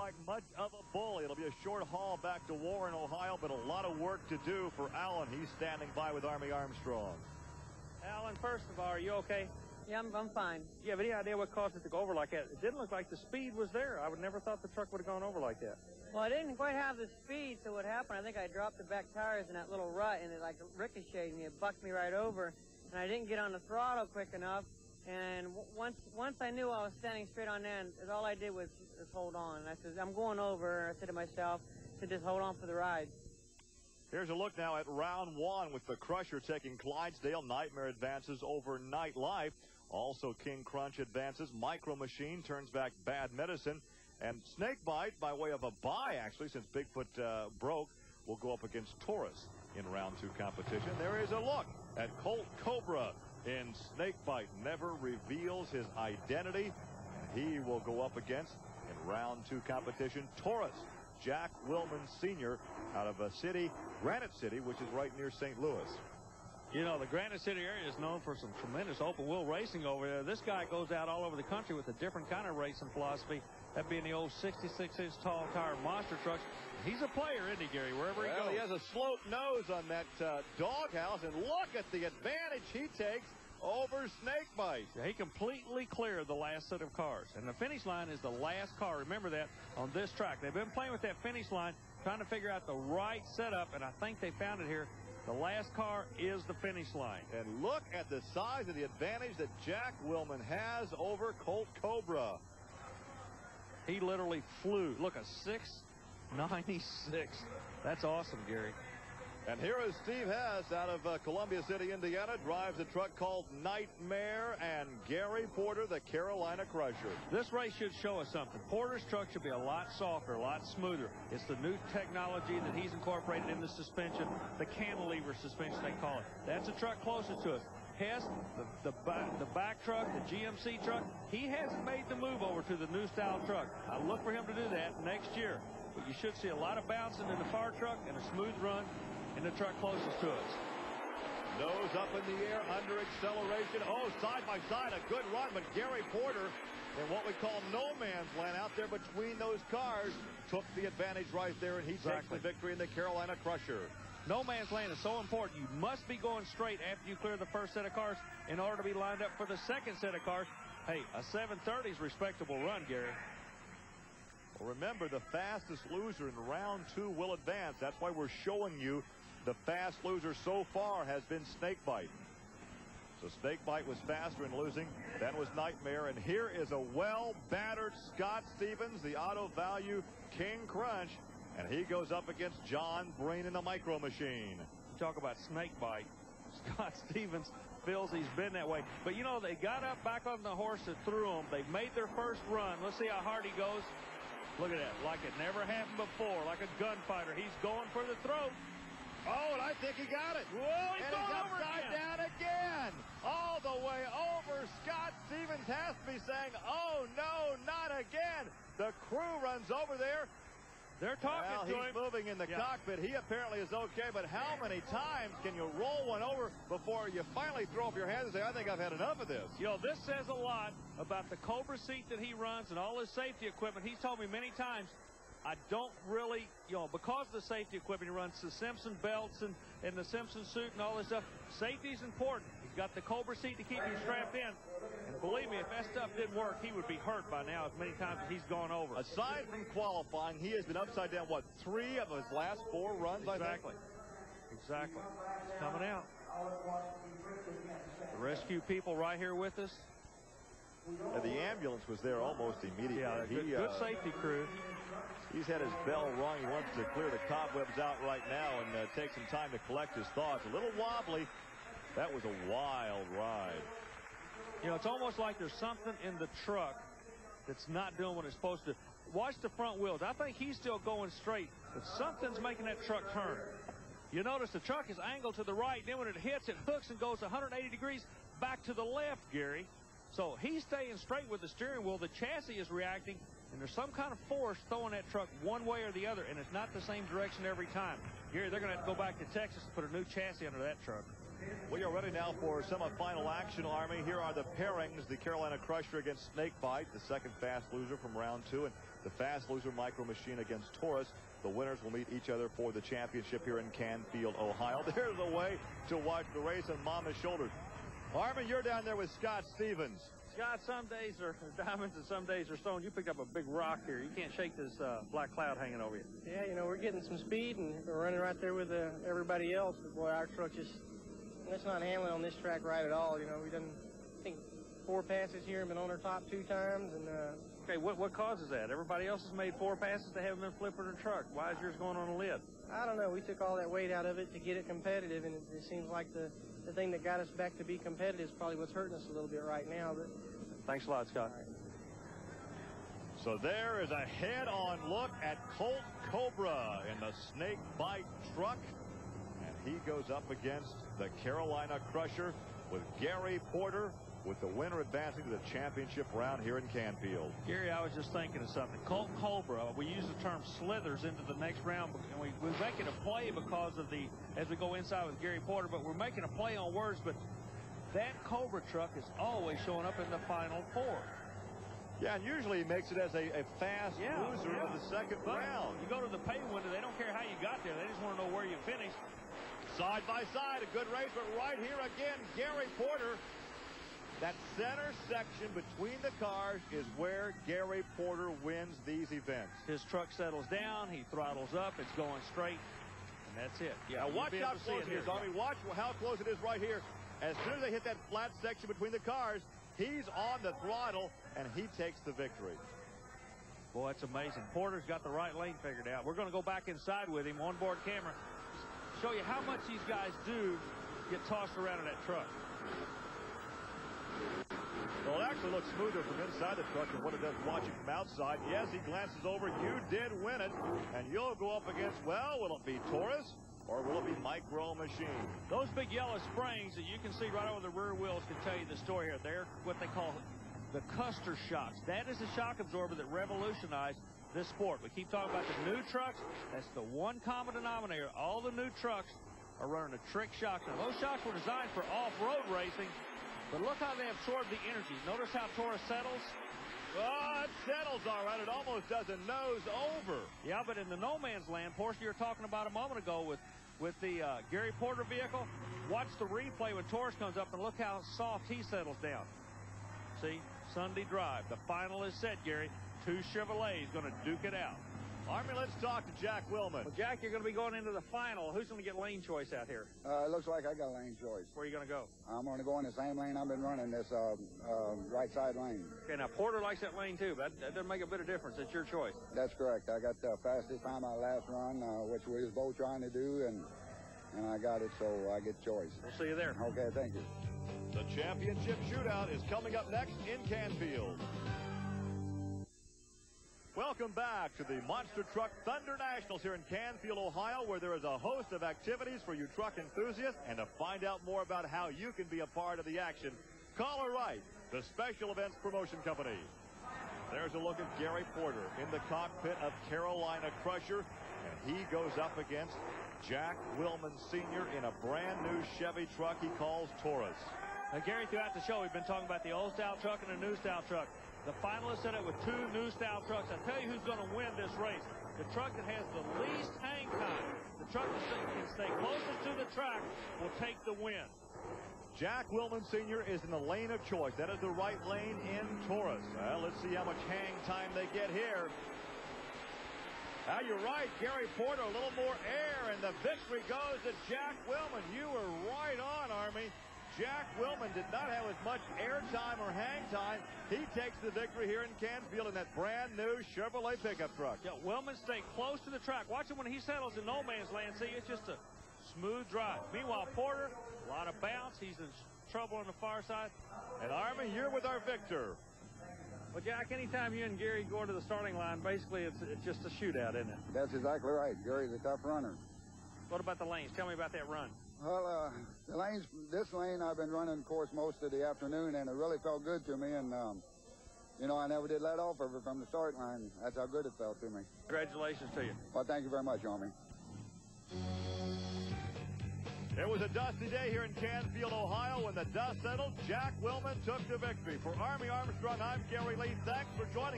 like much of a bully. It'll be a short haul back to Warren, Ohio, but a lot of work to do for Alan. He's standing by with Army Armstrong. Alan, first of all, are you okay? Yeah, I'm fine. Do you have any idea what caused it to go over like that? It didn't look like the speed was there. I would never thought the truck would have gone over like that. Well, I didn't quite have the speed, so what happened, I think I dropped the back tires in that little rut, and it like ricocheted me. It bucked me right over, and I didn't get on the throttle quick enough. And once I knew I was standing straight on end, all I did was hold on. And I said, I'm going over. I said to myself, to just hold on for the ride. Here's a look now at round one with the Crusher taking Clydesdale. Nightmare advances over Nightlife. Also, King Crunch advances. Micro Machine turns back Bad Medicine. And Snakebite, by way of a bye, actually, since Bigfoot broke, will go up against Taurus in round two competition. There is a look at Colt Cobra in Snakebite. Never reveals his identity. He will go up against, in round two competition, Taurus. Jack Willman Sr. out of a city, Granite City, which is right near St. Louis. You know, the Granite City area is known for some tremendous open wheel racing over there. This guy goes out all over the country with a different kind of racing philosophy. That being the old 66-inch tall tire monster trucks. He's a player, isn't he, Gary, wherever he goes. He has a slope nose on that doghouse, and look at the advantage he takes over Snakebite. Yeah, he completely cleared the last set of cars. And the finish line is the last car. Remember that on this track. They've been playing with that finish line, trying to figure out the right setup, and I think they found it here. The last car is the finish line. And look at the size of the advantage that Jack Willman has over Colt Cobra. He literally flew. Look, a 696. That's awesome, Gary. And here is Steve Hess out of Columbia City, Indiana, drives a truck called Nightmare, and Gary Porter, the Carolina Crusher. This race should show us something. Porter's truck should be a lot softer, a lot smoother. It's the new technology that he's incorporated in the suspension, the cantilever suspension they call it. That's a truck closer to us. Hess, the back truck, the GMC truck, he hasn't made the move over to the new style truck. I look for him to do that next year. But you should see a lot of bouncing in the fire truck and a smooth run in the truck closest to us. Nose up in the air, under acceleration. Oh, side by side, a good run, but Gary Porter, in what we call no man's land out there between those cars, took the advantage right there, and he takes the victory in the Carolina Crusher. No man's land is so important. You must be going straight after you clear the first set of cars in order to be lined up for the second set of cars. Hey, a 730 is a respectable run, Gary. Well, remember, the fastest loser in round two will advance. That's why we're showing you the fast loser so far has been Snakebite. So Snakebite was faster in losing than was Nightmare. And here is a well-battered Scott Stevens, the Auto Value King Crunch. And he goes up against John Breen in the Micro Machine. Talk about Snakebite. Scott Stevens feels he's been that way. But, you know, they got up back on the horse that threw him. They made their first run. Let's see how hard he goes. Look at that. Like it never happened before. Like a gunfighter. He's going for the throat. Oh, and I think he got it. Whoa, he's going over upside down again. All the way over. Scott Stevens has to be saying, oh, no, not again. The crew runs over there. They're talking to him. He's moving in the cockpit. He apparently is okay, but how many times can you roll one over before you finally throw up your hands and say, I think I've had enough of this? You know, this says a lot about the Cobra seat that he runs and all his safety equipment. He's told me many times, I don't really, you know, because of the safety equipment he runs, the Simpson belts and the Simpson suit and all this stuff, safety is important. He's got the Cobra seat to keep him strapped in. And believe me, if that stuff didn't work, he would be hurt by now as many times as he's gone over. Aside from qualifying, he has been upside down, what, 3 of his last 4 runs, I think? Exactly. He's coming out. The rescue people right here with us. And the ambulance was there almost immediately. Yeah, good safety crew. He's had his bell rung. He wants to clear the cobwebs out right now and take some time to collect his thoughts. A little wobbly. That was a wild ride. You know, it's almost like there's something in the truck that's not doing what it's supposed to. Watch the front wheels. I think he's still going straight, but something's making that truck turn. You notice the truck is angled to the right. Then when it hits, it hooks and goes 180 degrees back to the left, Gary. So he's staying straight with the steering wheel. The chassis is reacting, and there's some kind of force throwing that truck one way or the other, and it's not the same direction every time. Gary, they're going to have to go back to Texas and put a new chassis under that truck. We are ready now for semifinal action, Army. Here are the pairings. The Carolina Crusher against Snakebite, the second fast loser from round 2, and the fast loser Micro Machine against Taurus. The winners will meet each other for the championship here in Canfield, Ohio. There's a way to watch the race on Mama's shoulders. Armin, you're down there with Scott Stevens. Scott, some days are diamonds and some days are stone. You picked up a big rock here. You can't shake this black cloud hanging over you. Yeah, you know, we're getting some speed and we're running right there with everybody else. But boy, our truck just, it's not handling on this track right at all. You know, we've done, I think, 4 passes here and been on our top 2 times. And okay, what causes that? Everybody else has made 4 passes. They haven't been flipping their truck. Why is yours going on a lid? I don't know. We took all that weight out of it to get it competitive, and it seems like the thing that got us back to be competitive is probably what's hurting us a little bit right now. But thanks a lot, Scott. So there is a head-on look at Colt Cobra in the Snakebite truck. And he goes up against the Carolina Crusher with Gary Porter, with the winner advancing to the championship round here in Canfield. Gary, I was just thinking of something. Colt Cobra, we use the term slithers into the next round, and we're making a play because of as we go inside with Gary Porter, but we're making a play on words, but that Cobra truck is always showing up in the final 4. Yeah, and usually he makes it as a fast loser of the second round. You go to the pay window, they don't care how you got there. They just want to know where you finished. Side by side, a good race, but right here again, Gary Porter. That center section between the cars is where Gary Porter wins these events. His truck settles down, he throttles up, it's going straight, and that's it. Yeah, now watch how close it is, Army. Watch how close it is right here. As soon as they hit that flat section between the cars, he's on the throttle, and he takes the victory. Boy, it's amazing. Porter's got the right lane figured out. We're going to go back inside with him, onboard camera, show you how much these guys do get tossed around in that truck. Well, it actually looks smoother from inside the truck than what it does watching from outside. Yes, he glances over. You did win it. And you'll go up against, well, will it be Taurus or will it be Micro Machine? Those big yellow springs that you can see right over the rear wheels can tell you the story here. They're what they call the Custer shocks. That is a shock absorber that revolutionized this sport. We keep talking about the new trucks. That's the one common denominator. All the new trucks are running a trick shock. Now, those shocks were designed for off-road racing. But look how they absorb the energy. Notice how Taurus settles. Oh, it settles all right. It almost does a nose over. Yeah, but in the no man's land portion you were talking about a moment ago with the Gary Porter vehicle, watch the replay when Taurus comes up and look how soft he settles down. See, Sunday drive. The final is set, Gary. 2 Chevrolets going to duke it out. Army, let's talk to Jack Willman. Well, Jack, you're going to be going into the final. Who's going to get lane choice out here? It looks like I got lane choice. Where are you going to go? I'm going to go in the same lane I've been running, this right side lane. Okay, now Porter likes that lane too, but that doesn't make a bit of difference. It's your choice. That's correct. I got the fastest time out last run, which we was both trying to do, and I got it, so I get choice. We'll see you there. Okay, thank you. The championship shootout is coming up next in Canfield. Welcome back to the Monster Truck Thunder Nationals here in Canfield, Ohio, where there is a host of activities for you truck enthusiasts. And to find out more about how you can be a part of the action, call or write the Special Events Promotion Company. There's a look at Gary Porter in the cockpit of Carolina Crusher, and he goes up against Jack Willman Sr. in a brand new Chevy truck he calls Taurus. Now, Gary, throughout the show, we've been talking about the old style truck and the new style truck. The finalists set up with 2 new style trucks. I'll tell you who's going to win this race. The truck that has the least hang time, the truck that can stay closest to the track, will take the win. Jack Willman Sr. is in the lane of choice. That is the right lane in Taurus. Well, let's see how much hang time they get here. Now, you're right, Gary Porter, a little more air, and the victory goes to Jack Willman. You were right on, Army. Jack Willman did not have as much air time or hang time. He takes the victory here in Canfield in that brand new Chevrolet pickup truck. Yeah, Willman stayed close to the track. Watch him when he settles in no man's land. See, it's just a smooth drive. Meanwhile, Porter, a lot of bounce. He's in trouble on the far side. And Army, you're with our victor. Well, Jack, anytime you and Gary go into the starting line, basically it's just a shootout, isn't it? That's exactly right. Gary's a tough runner. What about the lanes? Tell me about that run. Well, this lane I've been running, of course, most of the afternoon, and it really felt good to me. And, you know, I never did let off of it from the start line. That's how good it felt to me. Congratulations to you. Well, thank you very much, Army. It was a dusty day here in Canfield, Ohio. When the dust settled, Jack Willman took the victory. For Army Armstrong, I'm Gary Lee. Thanks for joining us.